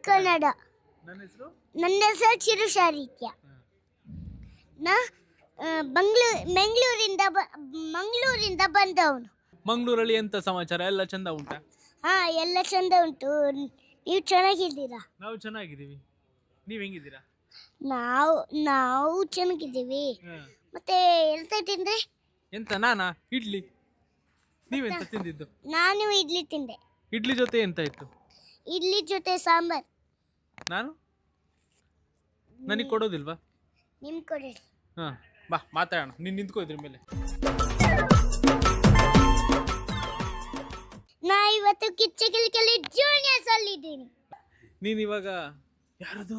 ಕನ್ನಡ. ನನ್ನ ಹೆಸರು ನನ್ನ ಹೆಸರು ಚಿರುಶಾರಿತ್ಯ. ನಾ ಮಂಗಳೂರಿಂದ ಬಂದವನು. ಮಂಗಳೂರಲ್ಲಿ ಎಂತ ಸಮಾಚಾರ? ಎಲ್ಲ ಚಂದ ಉಂಟಾ? ಹಾ, ಎಲ್ಲ ಚಂದ ಉಂಟು. ನೀವು ಚೆನ್ನಾಗಿದ್ದೀರಾ? ನಾವು ಚೆನ್ನಾಗಿದ್ದೀವಿ. ನೀವು ಹೆಂಗಿದ್ದೀರಾ? ನಾವು ಚೆನ್ನಾಗಿದ್ದೀವಿ. ಮತ್ತೆ ಎಂತ ತಿಂದ್ರೆ? ಎಂತ? ನಾನಾ ಇಡ್ಲಿ. ನೀವೆಂತ ತಿಂದಿದ್ದು? ನಾನು ಇಡ್ಲಿ ತಿಂದೆ. ಇಡ್ಲಿ ಜೊತೆ ಎಂತ ಇತ್ತು? ಇಡ್ಲಿ ಜೊತೆ ಸಾಂಬಾರ್. ನಾನು ನನಗೆ ಕೊಡೋದಿಲ್ವಾ? ನಿಮ್ ಕೊಡಿ. ಹಾ, ಬಾ ಮಾತಾಡೋಣ. ನೀನು ನಿಂತ್ಕೋ ಇದ್ರ ಮೇಲೆ. ನಾ ಇವತ್ತು ಕಿಚ್ಚಗಿಲಿಕಲಿ ಜೂನಿಯರ್ಸ್ ಅಲ್ಲಿ ಇದ್ದೀನಿ. ನೀನು ಇವಾಗ ಯಾರದು?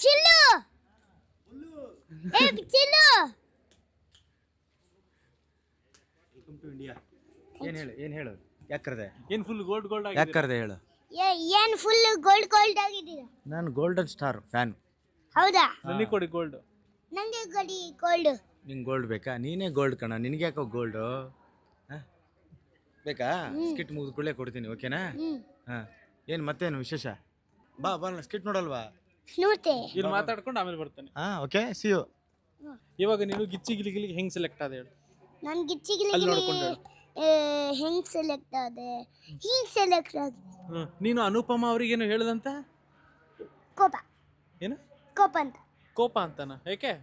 Chill. Chill. Welcome to India. ಏನು ಹೇಳು ಯಾಕರ್ದೆ? ಏನು ಫುಲ್ ಗೋಲ್ಡ್ ಆಗಿ ಯಾಕರ್ದೆ ಹೇಳು. ಏನ್ ಫುಲ್ ಗೋಲ್ಡ್ ಆಗಿದ್ದೀರಾ? ನಾನು ಗೋಲ್ಡನ್ ಸ್ಟಾರ್ ಫ್ಯಾನ್. ಹೌದಾ? ನನಗೆ ಕೊಡಿ ಗೋಲ್ಡ್. ನಂಗೆ ಕೊಡಿ ಗೋಲ್ಡ್. ನಿಂಗೆ ಗೋಲ್ಡ್ ಬೇಕಾ? ನೀನೇ ಗೋಲ್ಡ್ ಕಣ. ನಿನಗೆ ಯಾಕೋ ಗೋಲ್ಡು ಬೇಕಾ? ಸ್ಕಿಟ್ ಮುಗಿದ ಕೂಡಲೇ ಕೊಡ್ತೀನಿ, ಓಕೆನಾ? ಹಾಂ, ಏನು ಮತ್ತೇನು ವಿಶೇಷ? ಬಾ ಸ್ಕಿಟ್ ನೋಡಲ್ವಾ? ನೋಡ್ತೆ. ಇಲ್ಲಿ ಮಾತಾಡ್ಕೊಂಡು ಆಮೇಲೆ ಬರ್ತಾನೆ. ಹಾಂ, ಓಕೆ, ಸಿ ಯು. ಇವಾಗ ನೀನು ಗಿಚ್ಚಿ ಗಿಲಿಗಿಲಿಗೆ ಹೆಂಗ್ ಸೆಲೆಕ್ಟ್ ಆದ ಹೇಳು? ನಾನು ಗಿಚ್ಚಿಗಿಲಿಗಿಲಿ ಹೆಂಗ್ ಸೆಲೆಕ್ಟ್ ಆದೆ? ಹಿಂಗ್ ಸೆಲೆಕ್ಟ್ ಆದೆ. ನೀನು ಅನುಪಮ ಅವ್ರಿಗೇನು ಹೇಳ್ದಂತ? ಕೋಪ. ಏನು ಕೋಪ ಅಂತ. ಕೋಪ ಅಂತನ? ಯಾಕೆ?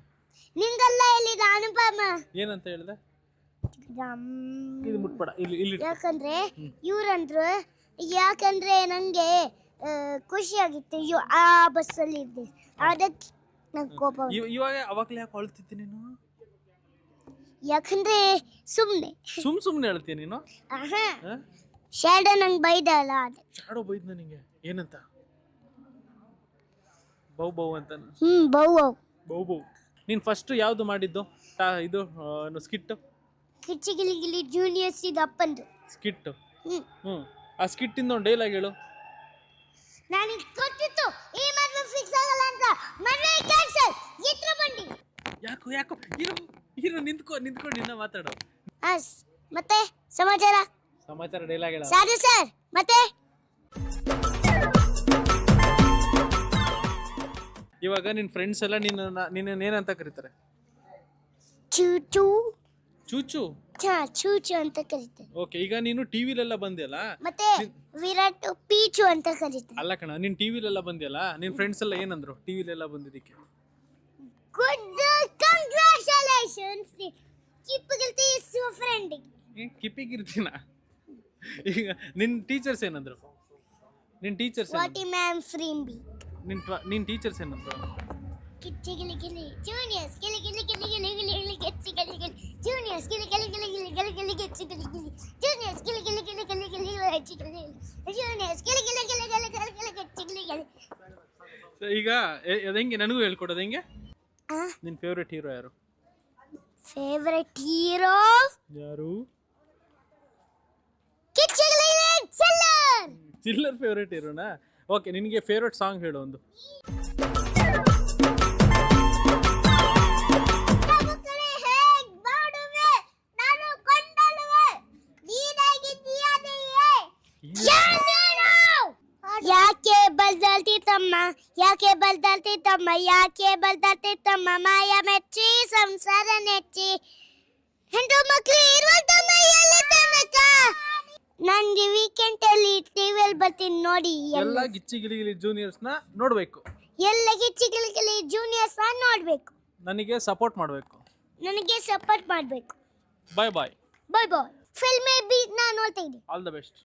ನಿಂಗಲ್ಲ ಹೇಳಿದ ಅನುಪಮ. ಏನಂತ ಹೇಳ್ದೆ? ಇದು ಮುಟ್ಬೇಡ, ಇಲ್ಲಿ ಯಾಕಂದ್ರೆ ಇವ್ರಂದ್ರು, ಯಾಕಂದ್ರೆ ನಂಗೆ ಖುಷಿ ಆಗಿತ್ತು ಆ ಬಸ್ಸಲ್ಲಿ ಇದ್ದೆ, ಅದಕ್ಕೆ ನಂಗೆ ಕೋಪ. ಇವಾಗ ಅವಾಗಲೇ ಯಾಕೆ ಅಳ್ತಿದ್ದೆ ನೀನು? ಯಾಕಂದ್ರೆ ಸುಮ್ನೆ ಹೇಳ್ತೀನಿ ನೀನು. ಶ್ಯಾಡೋ ನಂಗೆ ಬೈದಲ್ಲ, ಅದೇ. ಶ್ಯಾಡೋ ಬೈದ್ ನನಗೆ ಏನಂತ? ಬೌ ಅಂತ. ಬೌ. ನೀನು ಫಸ್ಟ್ ಯಾವ್ದು ಮಾಡಿದ್ದು? ಇದು ಸ್ಕಿಟ್. ಕಿಚ್ಚಿಗಿಲಿಗಿಲಿ ಜೂನಿಯರ್ಸ್ ಇದು ಅಪ್ಪಂದು ಸ್ಕಿಟ್. ಆ ಸ್ಕಿಟ್ ಇಂದ ಒಂದು ಡೈಲಾಗ್ ಹೇಳು. ನನಗೆ ಗೊತ್ತಿತ್ತು ಈ ಮದುವೆ ಫಿಕ್ಸ್ ಆಗಲ್ಲ ಅಂತ. ಮದುವೆ ಕ್ಯಾನ್ಸಲ್. ಎತ್ರ ಬಂಡಿ. ಯಾಕೋ ಇರು ನಿಂತ್ಕೊಂಡು ನಿನ್ನ ಮಾತಾಡೋ. ಮತ್ತೆ ಸಮಾಚಾರ ಡೈಲಾಗ್ ಹೇಳ. ಸಾರು ಸರ್. ಮತ್ತೆ ಇವಾಗ ನಿನ್ನ ಫ್ರೆಂಡ್ಸ್ ಎಲ್ಲ ನಿನ್ನ ಏನಂತ ಕರೀತಾರೆ? ಚೂಚು ಅಂತ ಕರೀತಾರೆ. ಓಕೆ, ಈಗ ನೀನು ಟಿವಿಲೆಲ್ಲ ಬಂದಿಯಲ್ಲ, ಮತ್ತೆ ವಿರಾಟ್ ಪೀಚು ಅಂತ ಕರೀತಾರೆ. ಅಲ್ಲ ಕಣ, ನೀನ್ ಟಿವಿಲೆಲ್ಲ ಬಂದಿಯಲ್ಲ, ನಿನ್ ಫ್ರೆಂಡ್ಸ್ ಎಲ್ಲ ಏನಂದ್ರು ಟಿವಿಲೆಲ್ಲ ಬಂದಿದ್ದಕ್ಕೆ? Good congratulations. ಕಿಪ್ಪಿಗಿಲ್ತಿ ಫ್ರೆಂಡ್. ಕಿಪ್ಪಿಗಿರ್ತೀನ? ಈಗ ನಿನ್ ಟೀಚರ್ಸ್ ಏನಂದ್ರು? ವಾಟಿ ಮ್ಯಾಮ್ ಫ್ರೀಂಬಿ. ನಿನ್ ಟೀಚರ್ಸ್ ಏನಂದ್ರು? ಕಿಚ್ಚಿಗಿಲಿಗಿಲಿ ಜೂನಿಯರ್ಸ್ ಗಿಲಿಗಿಲಿಗಿಲಿಗಿಲಿಗಿಲಿ ಕಿಚ್ಚಿಗಿಲಿಗಿಲಿ ಜೂನಿಯರ್ಸ್ ಗಿಲಿಗಿಲಿಗಿಲಿಗಿಲಿಗಿಲಿ ಕಿಚ್ಚಿಗಿಲಿಗಿಲಿ ಜೂನಿಯರ್ಸ್ ಗಿಲಿಗಿಲಿಗಿಲಿಗಿಲಿಗಿಲಿ ಕಿಚ್ಚಿಗಿಲಿಗಿಲಿ ಜೂನಿಯರ್ಸ್ ಗಿಲಿಗಿಲಿಗಿಲಿಗಿಲಿಗಿಲಿ ಕಿಚ್ಚಿಗಿಲಿಗಿಲಿ. ಈಗ ಹೆಂಗೆ ನನಗೂ ಹೇಳ್ಕೊಡೋದು ಹೆಂಗೆ? ನಿನ್ ಫೇವ್ರೆಟ್ ಹೀರೋ ಯಾರು? ಫೇವ್ರೆಟ್ ಹೀರೋ ಯಾರು? ಕಿಚ್ಚಿಗಿಲಿಗಿಲಿ ಚಿಲ್ಲರ್ ಫೇವ್ರೆಟ್ ಹೀರೋನಾ? ಓಕೆ, ನಿನಗೆ ಫೇವ್ರೆಟ್ ಸಾಂಗ್ ಹೇಳು ಒಂದು. ಯಾಕೆ ಬಲ್ದಾಳ್ತಿ ತಮ್ಮ ಮಾಯ ಮೆಚ್ಚಿ ಸಂಸಾರ ನೆಚ್ಚಿ ಹೆಂಡು ಮಕ್ಳು ಇರುವಂತ ಮೈಯಲ್ಲಿ ತನಕ. ನಂಗೆ ವೀಕೆಂಡ್ ಅಲ್ಲಿ ಟಿವಿಯಲ್ಲಿ ಬರ್ತೀನಿ ನೋಡಿ. ಎಲ್ಲ ಗಿಚ್ಚಿ ಗಿಲಿಗಿಲಿ ಜೂನಿಯರ್ಸ್ ನ ನೋಡ್ಬೇಕು. ಎಲ್ಲ ಗಿಚ್ಚಿ ಗಿಲಿಗಿಲಿ ಜೂನಿಯರ್ಸ್ ನ ನೋಡ್ಬೇಕು. ನನಗೆ ಸಪೋರ್ಟ್ ಮಾಡಬೇಕು. ಬಾಯ್ ಬಾಯ್. ಫಿಲ್ಮೇ ಬೀಟ್ ನಾನು ನೋಡ್ತಾ ಇದ್ದೀನಿ. All the best.